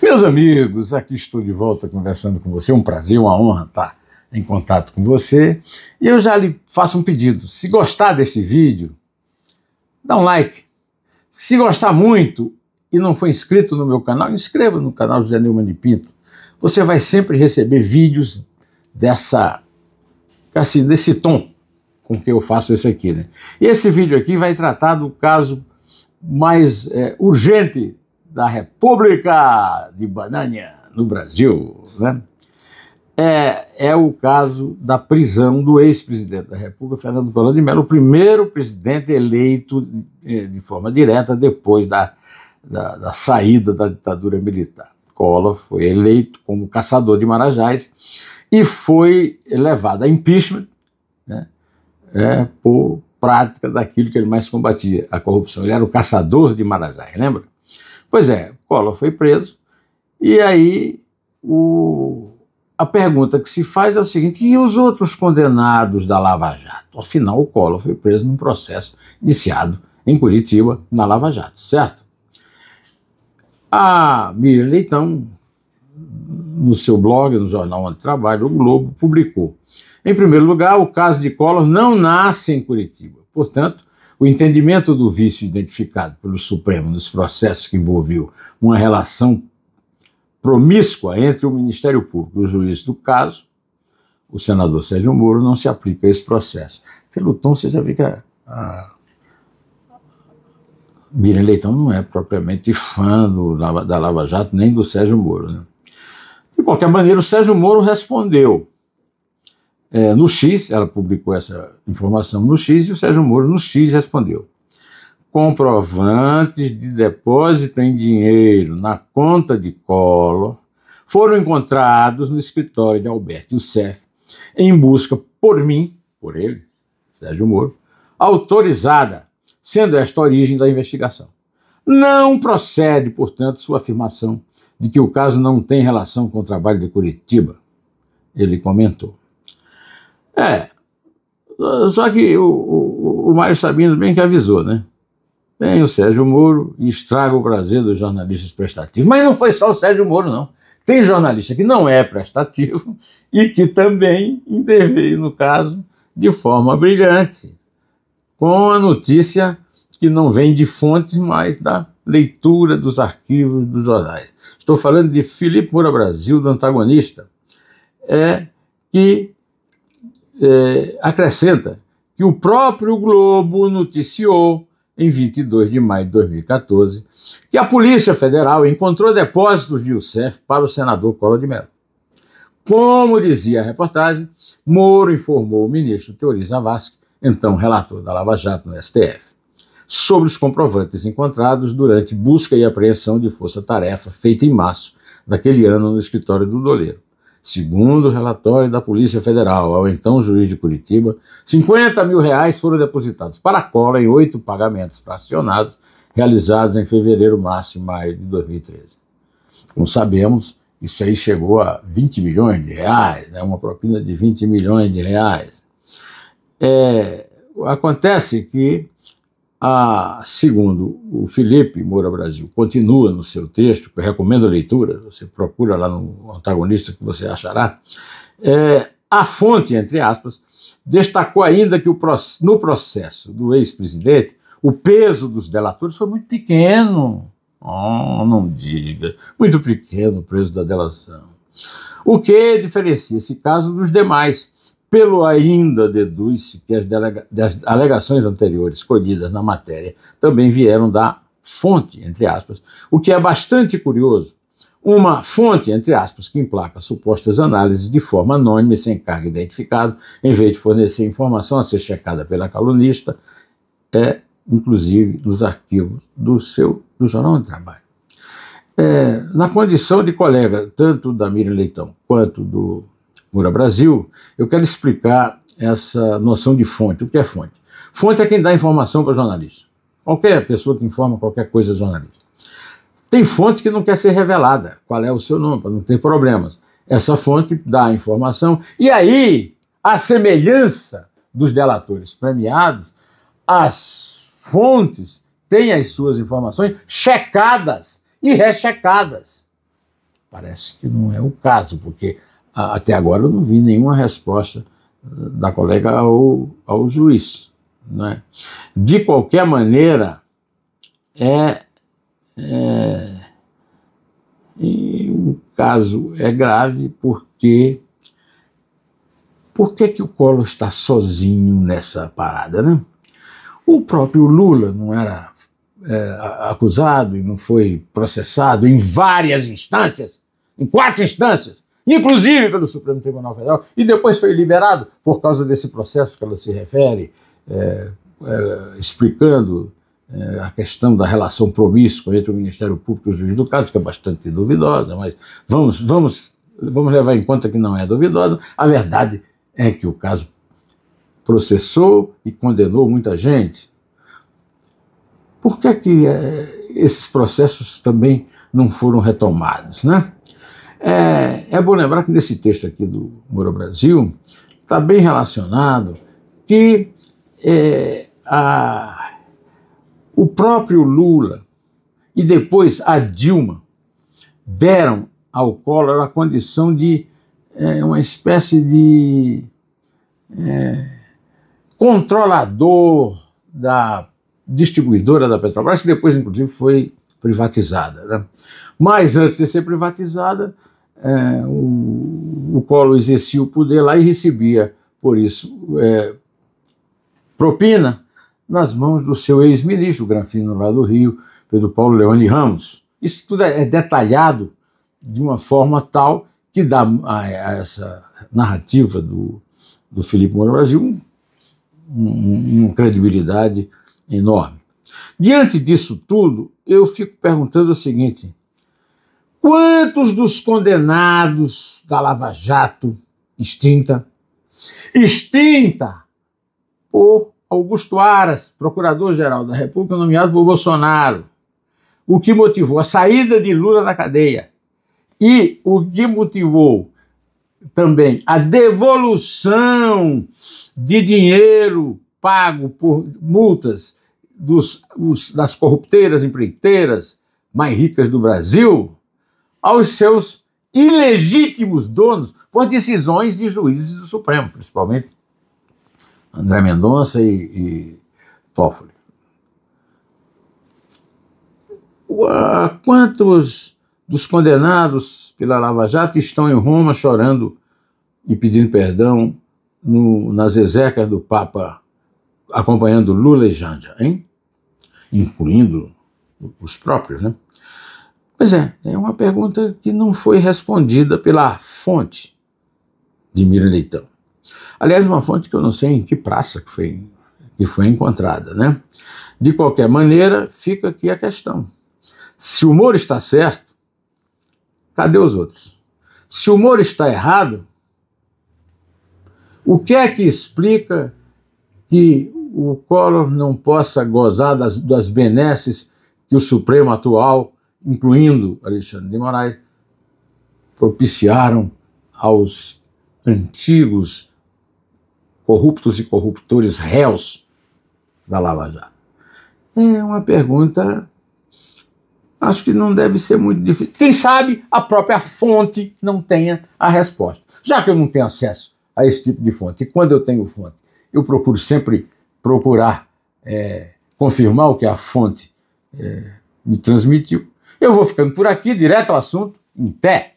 Meus amigos, aqui estou de volta conversando com você. É um prazer, uma honra estar em contato com você. E eu já lhe faço um pedido. Se gostar desse vídeo, dá um like. Se gostar muito e não for inscrito no meu canal, inscreva no canal José Neumann de Pinto. Você vai sempre receber vídeos desse tom com que eu faço isso aqui, né? E esse vídeo aqui vai tratar do caso mais urgente da República de Banânia, no Brasil, né? É o caso da prisão do ex-presidente da República, Fernando Collor de Mello, o primeiro presidente eleito de forma direta depois da saída da ditadura militar. Collor foi eleito como caçador de marajás e foi levado a impeachment, né, por prática daquilo que ele mais combatia, a corrupção. Ele era o caçador de marajás, lembra? Pois é, Collor foi preso, e aí a pergunta que se faz é o seguinte: e os outros condenados da Lava Jato? Afinal, o Collor foi preso num processo iniciado em Curitiba, na Lava Jato, certo? A Miriam Leitão, no seu blog, no jornal onde trabalha, o Globo, publicou: em primeiro lugar, o caso de Collor não nasce em Curitiba. Portanto, o entendimento do vício identificado pelo Supremo nos processos que envolveu uma relação promíscua entre o Ministério Público e o juiz do caso, o senador Sérgio Moro, não se aplica a esse processo. Pelo tom, você já vê que a Miriam Leitão não é propriamente fã da Lava Jato, nem do Sérgio Moro, né? De qualquer maneira, o Sérgio Moro respondeu no X, ela publicou essa informação no X, e o Sérgio Moro no X respondeu: comprovantes de depósito em dinheiro na conta de Collor foram encontrados no escritório de Alberto Youssef em busca por mim, por ele, Sérgio Moro, autorizada, sendo esta a origem da investigação. Não procede, portanto, sua afirmação de que o caso não tem relação com o trabalho de Curitiba, ele comentou. Só que o Mário Sabino bem que avisou, né? Vem o Sérgio Moro e estraga o prazer dos jornalistas prestativos. Mas não foi só o Sérgio Moro, não. Tem jornalista que não é prestativo e que também interveio no caso de forma brilhante, com a notícia que não vem de fontes, mas da leitura dos arquivos dos jornais. Estou falando de Felipe Moura Brasil, do Antagonista, que acrescenta que o próprio Globo noticiou, em 22 de maio de 2014, que a Polícia Federal encontrou depósitos de Youssef para o senador Collor de Mello. Como dizia a reportagem, Moro informou o ministro Teori Zavascki, então relator da Lava Jato no STF, sobre os comprovantes encontrados durante busca e apreensão de força-tarefa feita em março daquele ano no escritório do Doleiro. Segundo o relatório da Polícia Federal ao então juiz de Curitiba, R$50 mil foram depositados para Collor em 8 pagamentos fracionados realizados em fevereiro, março e maio de 2013. Como sabemos, isso aí chegou a R$20 milhões, né? Uma propina de R$20 milhões. Acontece que, segundo o Felipe Moura Brasil, continua no seu texto, que eu recomendo a leitura, você procura lá no Antagonista que você achará, a fonte, entre aspas, destacou ainda que no processo do ex-presidente, o peso dos delatores foi muito pequeno. Oh, não diga, muito pequeno o peso da delação. O que diferencia esse caso dos demais. Pelo ainda deduz-se que as alegações anteriores colhidas na matéria também vieram da fonte, entre aspas, o que é bastante curioso. Uma fonte, entre aspas, que emplaca supostas análises de forma anônima e sem cargo identificado, em vez de fornecer informação a ser checada pela calunista, inclusive nos arquivos do Jornal de Trabalho. Na condição de colega, tanto da Miriam Leitão quanto do Moura Brasil, eu quero explicar essa noção de fonte. O que é fonte? Fonte é quem dá informação para o jornalista. Qualquer pessoa que informa qualquer coisa é jornalista. Tem fonte que não quer ser revelada. Qual é o seu nome? Para não ter problemas. Essa fonte dá a informação. E aí, a semelhança dos delatores premiados, as fontes têm as suas informações checadas e rechecadas. Parece que não é o caso, porque até agora eu não vi nenhuma resposta da colega ao juiz, né? De qualquer maneira, o caso é grave porque por que o Collor está sozinho nessa parada, né? O próprio Lula não era acusado e não foi processado em várias instâncias, em 4 instâncias, inclusive pelo Supremo Tribunal Federal, e depois foi liberado por causa desse processo que ela se refere, explicando a questão da relação promíscua entre o Ministério Público e o juiz do caso, que é bastante duvidosa, mas vamos levar em conta que não é duvidosa. A verdade é que o caso processou e condenou muita gente. Por que esses processos também não foram retomados, né? É bom lembrar que nesse texto aqui do Moura Brasil está bem relacionado que o próprio Lula e depois a Dilma deram ao Collor a condição de uma espécie de controlador da distribuidora da Petrobras, que depois, inclusive, foi privatizada, né? Mas antes de ser privatizada, o Collor exercia o poder lá e recebia, por isso, propina nas mãos do seu ex-ministro, o granfino lá do Rio, Pedro Paulo Leone Ramos. Isso tudo é detalhado de uma forma tal que dá a essa narrativa do Felipe Moura Brasil uma credibilidade enorme. Diante disso tudo, eu fico perguntando o seguinte: quantos dos condenados da Lava Jato extinta por Augusto Aras, procurador-geral da República nomeado por Bolsonaro, o que motivou a saída de Lula da cadeia e o que motivou também a devolução de dinheiro pago por multas das corrupteiras empreiteiras mais ricas do Brasil aos seus ilegítimos donos por decisões de juízes do Supremo, principalmente André Mendonça e Toffoli. Quantos dos condenados pela Lava Jato estão em Roma chorando e pedindo perdão nas exéquias do Papa, acompanhando Lula e Janja, hein? Incluindo os próprios, né? Pois é uma pergunta que não foi respondida pela fonte de Miriam Leitão. Aliás, uma fonte que eu não sei em que praça que foi encontrada, né? De qualquer maneira, fica aqui a questão. Se o Moro está certo, cadê os outros? Se o Moro está errado, o que é que explica que o Collor não possa gozar das benesses que o Supremo atual, incluindo Alexandre de Moraes, propiciaram aos antigos corruptos e corruptores réus da Lava Jato? É uma pergunta, acho que não deve ser muito difícil. Quem sabe a própria fonte não tenha a resposta. Já que eu não tenho acesso a esse tipo de fonte, e quando eu tenho fonte, eu procuro sempre confirmar o que a fonte me transmitiu. Eu vou ficando por aqui, direto ao assunto, em pé.